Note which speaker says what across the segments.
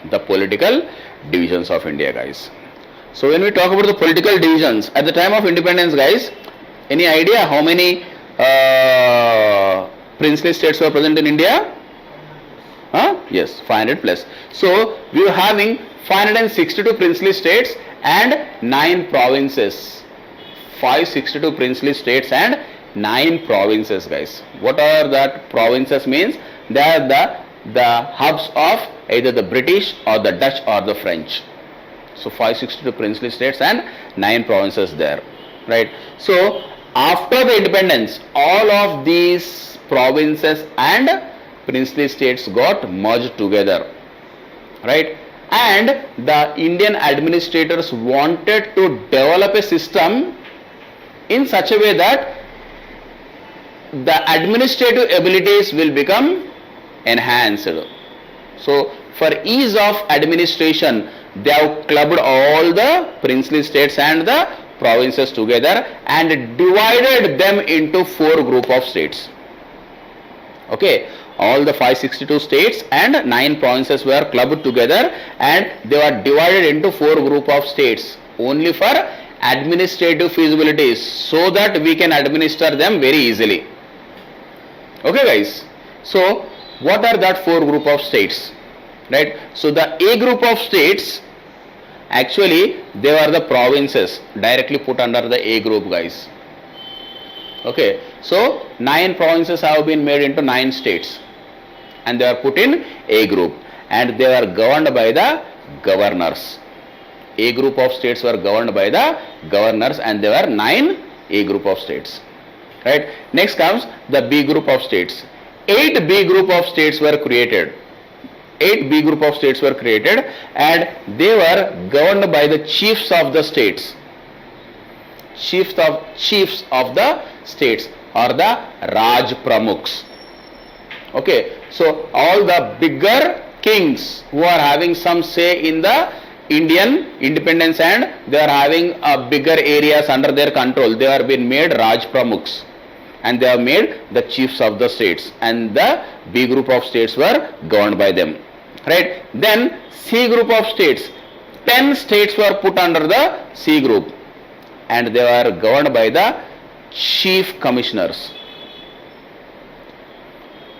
Speaker 1: The political divisions of India, guys. So when we talk about the political divisions at the time of independence, guys, any idea how many princely states were present in India? Yes, 500 plus. So we were having 562 princely states and 9 provinces. 562 princely states and 9 provinces, guys. What are that provinces means? They are the hubs of either the British or the Dutch or the French. So 562 princely states and 9 provinces there, right? So after the independence, all of these provinces and princely states got merged together, right? And the Indian administrators wanted to develop a system in such a way that the administrative abilities will become enhanced. So for ease of administration, they have clubbed all the princely states and the provinces together and divided them into 4 group of states. Okay, all the 562 states and 9 provinces were clubbed together and they were divided into 4 group of states only for administrative feasibilities, so that we can administer them very easily. Okay, guys. So what are that 4 group of states, right? So the A group of states, actually they were the provinces directly put under the A group, guys. Okay, so 9 provinces have been made into 9 states and they are put in A group and they were governed by the governors. A group of states were governed by the governors and there were 9 A group of states, right? Next comes the B group of states. 8 B group of states were created. 8 B group of states were created and they were governed by the chiefs of the states. Chiefs of the states or the Raj Pramukhs. Okay, so all the bigger kings who are having some say in the Indian independence and they are having bigger areas under their control, they are being made Raj Pramukhs and they have made the chiefs of the states and the B group of states were governed by them, right? Then C group of states, 10 states were put under the C group and they were governed by the chief commissioners.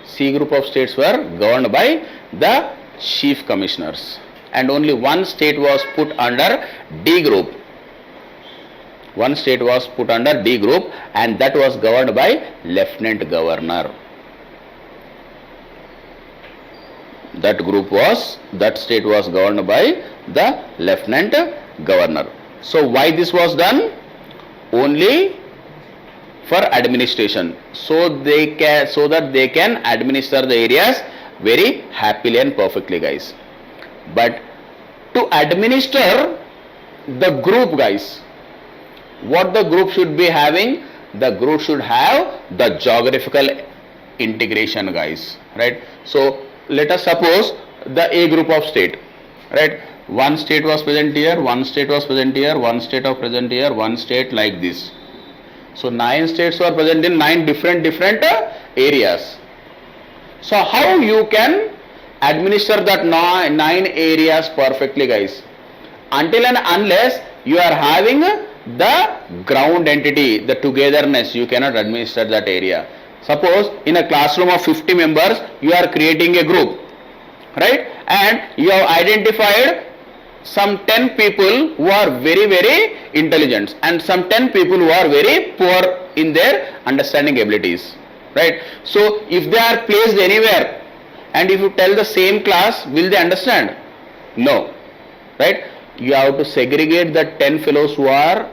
Speaker 1: C group of states were governed by the chief commissioners and only one state was put under D group. One state was put under D group and that was governed by lieutenant governor. That state was governed by the lieutenant governor. So why this was done? Only for administration, so that they can administer the areas very happily and perfectly, guys. But to administer the group, guys, what the group should be having? The group should have the geographical integration, guys, right? So let us suppose the A group of state, right? One state was present here, one state was present here, one state was present here, one state like this. So 9 states were present in 9 different areas. So how you can administer that 9 areas perfectly, guys? Until and unless you are having the ground entity, the togetherness, you cannot administer that area. Suppose in a classroom of 50 members, you are creating a group, right? And you have identified some 10 people who are very, very intelligent and some 10 people who are very poor in their understanding abilities, right? So if they are placed anywhere and if you tell the same class, will they understand? No, right? You have to segregate the 10 fellows who are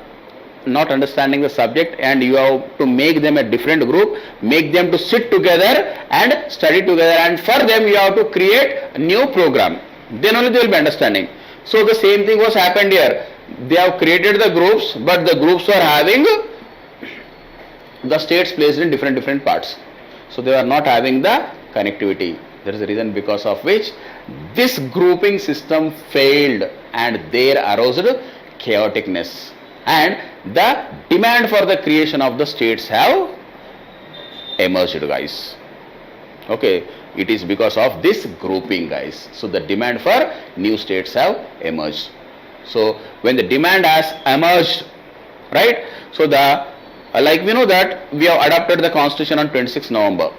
Speaker 1: not understanding the subject and you have to make them a different group, make them to sit together and study together, and for them you have to create a new program, then only they will be understanding. So the same thing was happened here. They have created the groups, but the groups are having the states placed in different parts. So they are not having the connectivity. There is a reason because of which this grouping system failed and there arose chaoticness. And the demand for the creation of the states have emerged, guys. Okay, it is because of this grouping, guys. So the demand for new states have emerged. So when the demand has emerged, right, so the like we know that we have adopted the constitution on 26 November,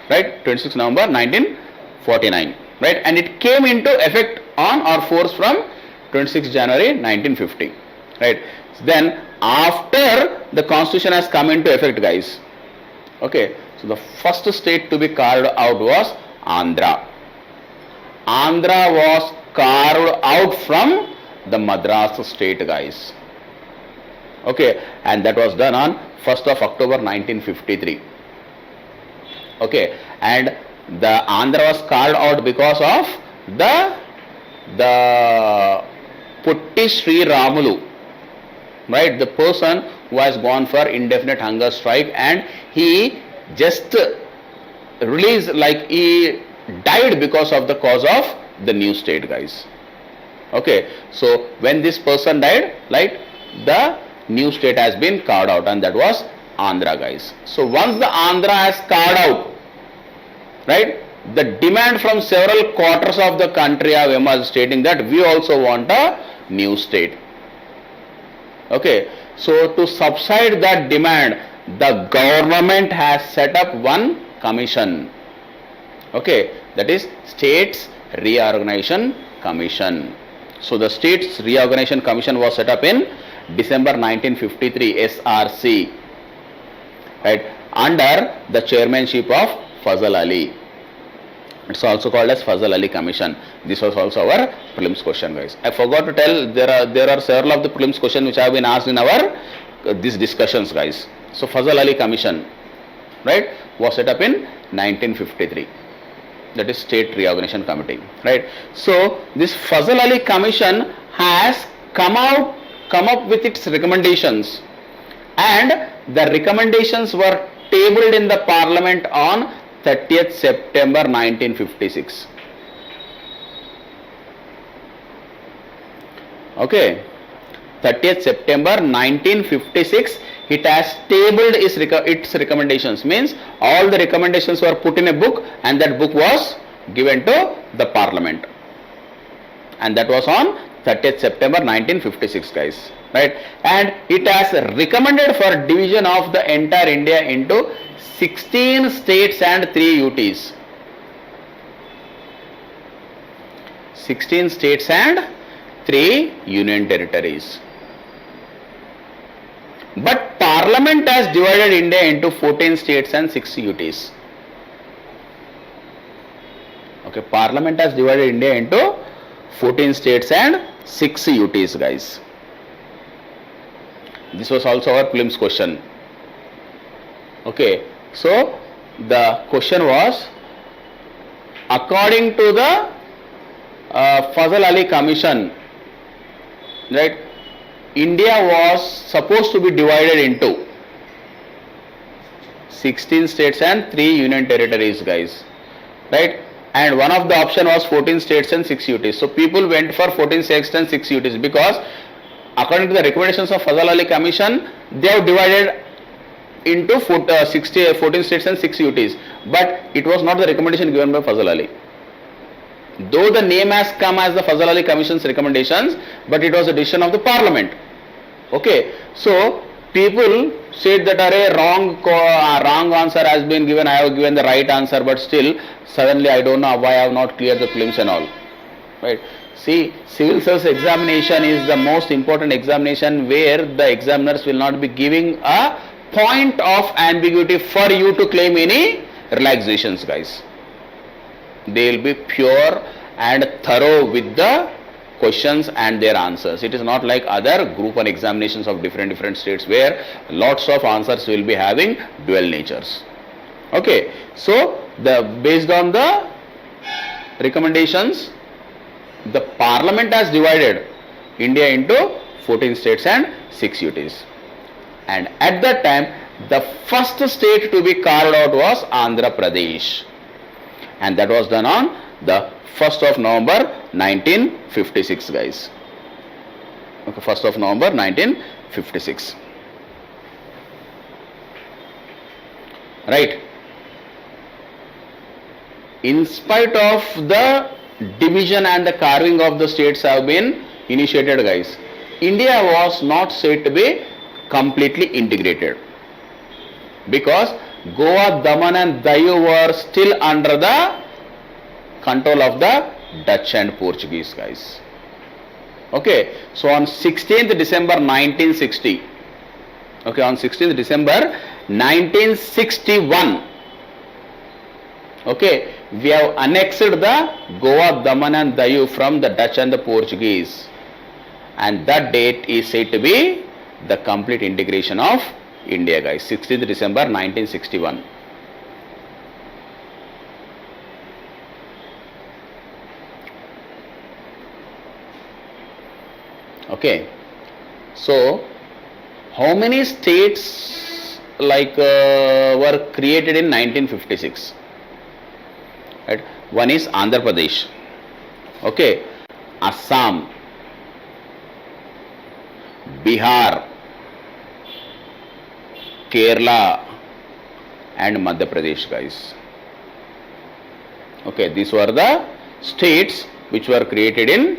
Speaker 1: right, 26 November 1949, right, and it came into effect on or force from 26 January 1950, right. Then after the constitution has come into effect, guys, okay, so the first state to be carved out was Andhra. Andhra was carved out from the Madras state, guys. Okay, and that was done on 1st of October 1953. Okay, and the Andhra was carved out because of the Putti Sri Ramulu, right, the person who has gone for indefinite hunger strike, and he just released, like he died because of the cause of the new state, guys. Okay, so when this person died, like the new state has been carved out, and that was Andhra, guys. So once the Andhra has carved out, right, the demand from several quarters of the country have emerged, stating that we also want a new state. Okay, so to subside that demand, the government has set up one commission. Okay, that is States Reorganization Commission. So the States Reorganization Commission was set up in December 1953, SRC, right, under the chairmanship of Fazal Ali. It's also called as Fazal Ali Commission. This was also our prelims question, guys. I forgot to tell, there are several of the prelims questions which have been asked in our these discussions, guys. So Fazal Ali Commission, right, was set up in 1953. That is State Reorganization Committee, right. So this Fazal Ali Commission has come up with its recommendations, and the recommendations were tabled in the Parliament on 30th September 1956. Okay, 30th September 1956, it has tabled its recommendations, means all the recommendations were put in a book, and that book was given to the Parliament, and that was on 30th September 1956, guys, right. And it has recommended for division of the entire India into 16 states and 3 UTs. 16 states and 3 union territories. But Parliament has divided India into 14 states and 6 UTs. Okay, Parliament has divided India into 14 states and 6 UTs, guys. This was also our prelims question. Okay, so the question was, according to the Fazal Ali Commission, right, India was supposed to be divided into 16 states and 3 union territories, guys, right, and one of the option was 14 states and 6 UTs. So people went for 14 states and 6 UTs because according to the recommendations of Fazal Ali Commission, they have divided into 14 states and 6 UTs, but it was not the recommendation given by Fazal Ali. Though the name has come as the Fazal Ali Commission's recommendations, but it was a decision of the Parliament. Okay, so people said that wrong answer has been given, I have given the right answer, but still suddenly I don't know why I have not cleared the prelims and all, right. See, civil service examination is the most important examination where the examiners will not be giving a point of ambiguity for you to claim any relaxations, guys. They will be pure and thorough with the questions and their answers. It is not like other group 1 examinations of different states where lots of answers will be having dual natures. Okay, so based on the recommendations, the Parliament has divided India into 14 states and 6 UTs. And at that time, the first state to be carved out was Andhra Pradesh, and that was done on the 1st of November 1956, guys. Okay, 1st of November 1956. right? In spite of the division and the carving of the states have been initiated, guys, India was not said to be completely integrated, because Goa, Daman and Diu were still under the control of the Dutch and Portuguese, guys. Okay, so on 16th December 1960, okay, on 16th December 1961, okay, we have annexed the Goa, Daman and Diu from the Dutch and the Portuguese, and that date is said to be the complete integration of India, guys. 16th December 1961. Okay, so how many states were created in 1956? Right, one is Andhra Pradesh, okay, Assam, Bihar, Kerala and Madhya Pradesh, guys. Okay, these were the states which were created in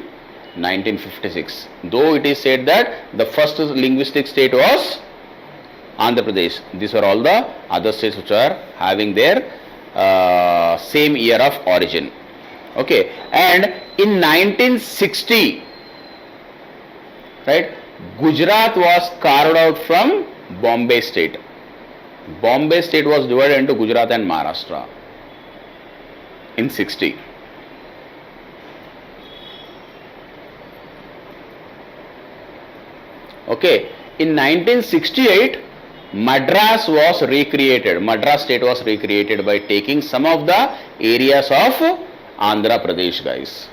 Speaker 1: 1956. Though it is said that the first linguistic state was Andhra Pradesh, these are all the other states which are having their same year of origin. Okay, and in 1960, right, Gujarat was carved out from Bombay state. Bombay state was divided into Gujarat and Maharashtra in 60. Okay, in 1968, Madras was recreated. Madras state was recreated by taking some of the areas of Andhra Pradesh, guys.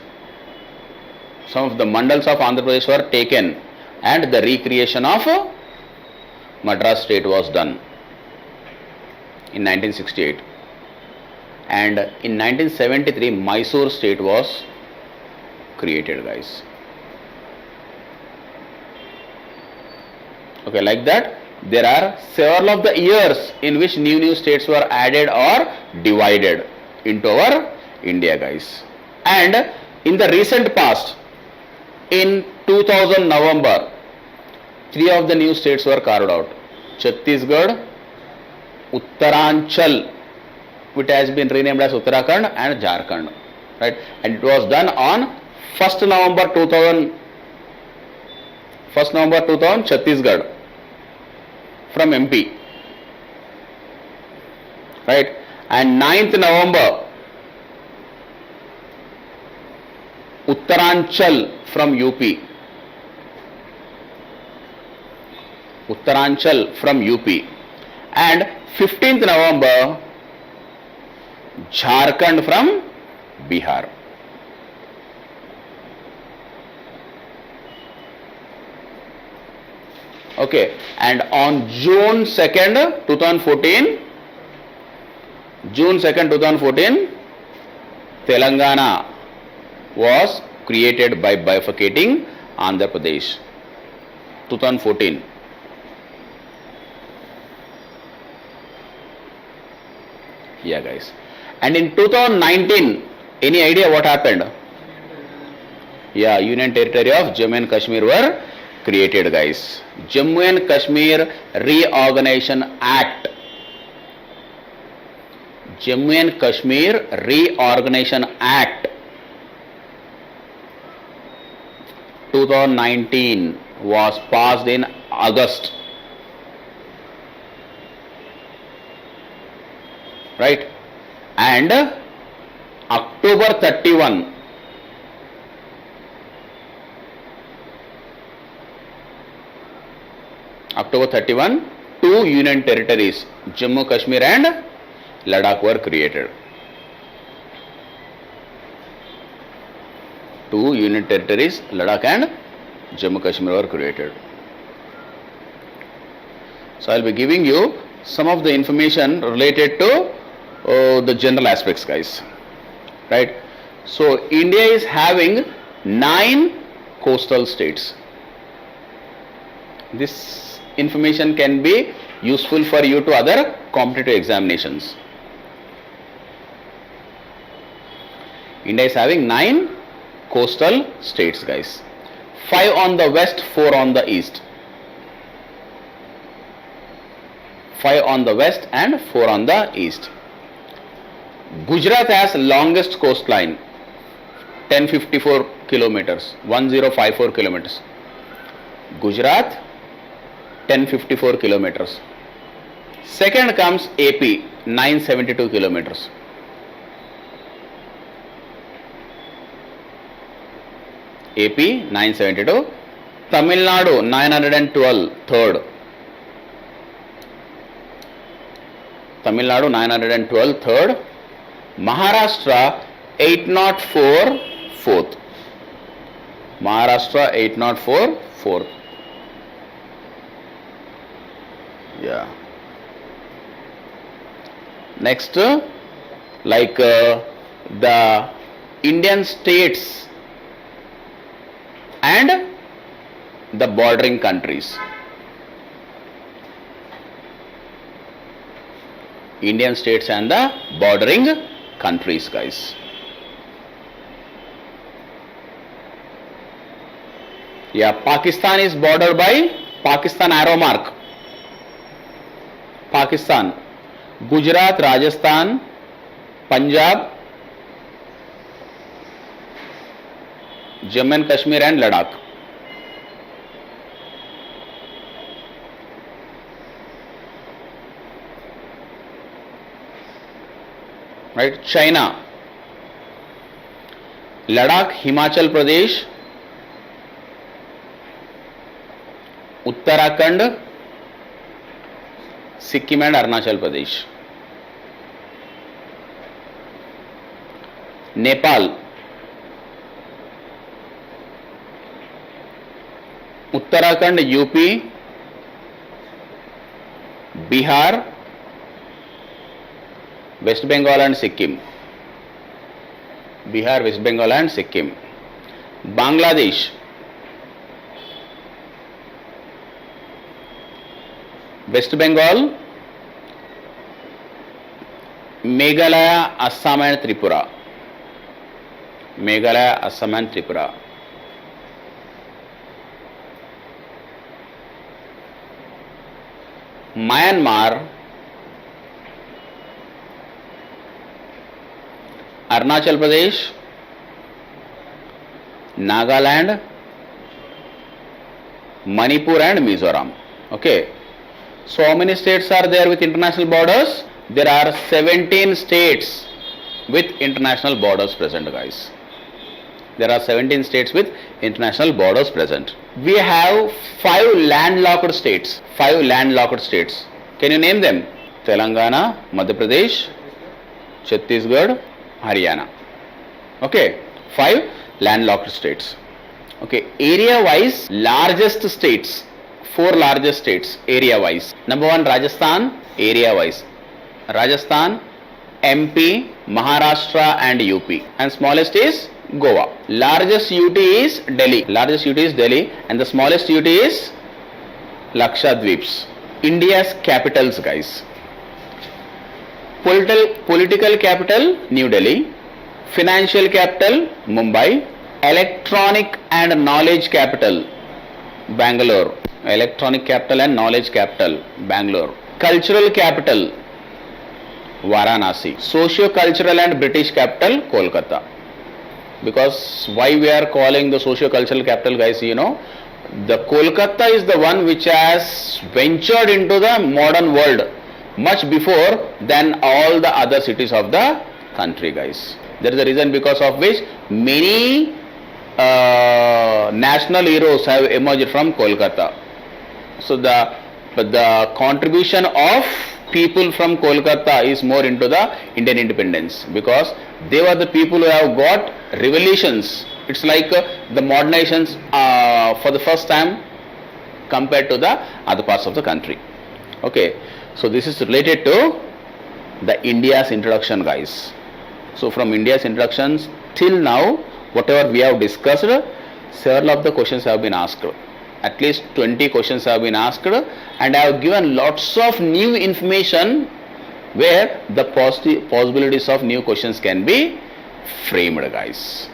Speaker 1: Some of the mandals of Andhra Pradesh were taken and the recreation of Madras state was done in 1968. And in 1973, Mysore state was created, guys. Okay, like that, there are several of the years in which new states were added or divided into our India, guys. And in the recent past, in 2000 November, 3 of the new states were carved out: Chhattisgarh, Uttaranchal, which has been renamed as Uttarakhand, and Jharkhand, right? And it was done on 1st November 2000, Chhattisgarh from MP, right? And 9th November, Uttaranchal from UP. Uttaranchal from UP. And 15th November, Jharkhand from Bihar. Okay, and on June 2nd, 2014, Telangana was created by bifurcating Andhra Pradesh. 2014. Yeah, guys. And in 2019, any idea what happened? Yeah, Union Territory of Jammu and Kashmir were created, guys. Jammu and Kashmir Reorganization Act. Jammu and Kashmir Reorganization Act 2019 was passed in August, right? And October 31, two union territories, Jammu Kashmir and Ladakh, were created. Two union territories, Ladakh and Jammu Kashmir, were created. So I will be giving you some of the information related to the general aspects, guys, right? So India is having 9 coastal states. This information can be useful for you to other competitive examinations. India is having 9 coastal states, guys. 5 on the west, 4 on the east. 5 on the west and 4 on the east. Gujarat has longest coastline, 1054 kilometers, 1054 kilometers. Gujarat, 1054 kilometers. Second comes AP, 972 kilometers. AP 972. Tamil Nadu 912, third. Tamil Nadu 912, third. Maharashtra 804, fourth. Maharashtra 804, fourth. Yeah. Next, like the Indian states and the bordering countries. Indian states and the bordering countries, guys. Yeah, Pakistan is bordered by Pakistan arrow mark. Pakistan, Gujarat, Rajasthan, Punjab, Jammu and Kashmir and Ladakh. Right, China, Ladakh, Himachal Pradesh, Uttarakhand, Sikkim and Arunachal Pradesh. Nepal, Uttarakhand, UP, Bihar, West Bengal and Sikkim. Bihar, West Bengal and Sikkim. Bangladesh, West Bengal, Meghalaya, Assam and Tripura. Meghalaya, Assam and Tripura. Myanmar, Arunachal Pradesh, Nagaland, Manipur and Mizoram. Okay. So how many states are there with international borders? There are 17 states with international borders present, guys. There are 17 states with international borders present. We have 5 landlocked states. 5 landlocked states. Can you name them? Telangana, Madhya Pradesh, Chhattisgarh, Haryana. Okay, 5 landlocked states. Okay, area wise, largest states, 4 largest states area wise. Number 1, Rajasthan, area wise. Rajasthan, MP, Maharashtra and UP. And smallest is Goa. Largest UT is Delhi. Largest UT is Delhi and the smallest UT is Lakshadweeps. India's capitals, guys. Political capital, New Delhi. Financial capital, Mumbai. Electronic and knowledge capital, Bangalore. Electronic capital and knowledge capital, Bangalore. Cultural capital, Varanasi. Socio-cultural and British capital, Kolkata. Because why we are calling the socio-cultural capital, guys, you know, the Kolkata is the one which has ventured into the modern world much before than all the other cities of the country, guys. There is a reason because of which many national heroes have emerged from Kolkata. So the contribution of people from Kolkata is more into the Indian independence because they were the people who have got revolutions. It's like the modernizations for the first time compared to the other parts of the country. Okay, so this is related to the India's introduction, guys. So from India's introductions till now, whatever we have discussed, several of the questions have been asked. At least 20 questions have been asked and I have given lots of new information where the possibilities of new questions can be framed, guys.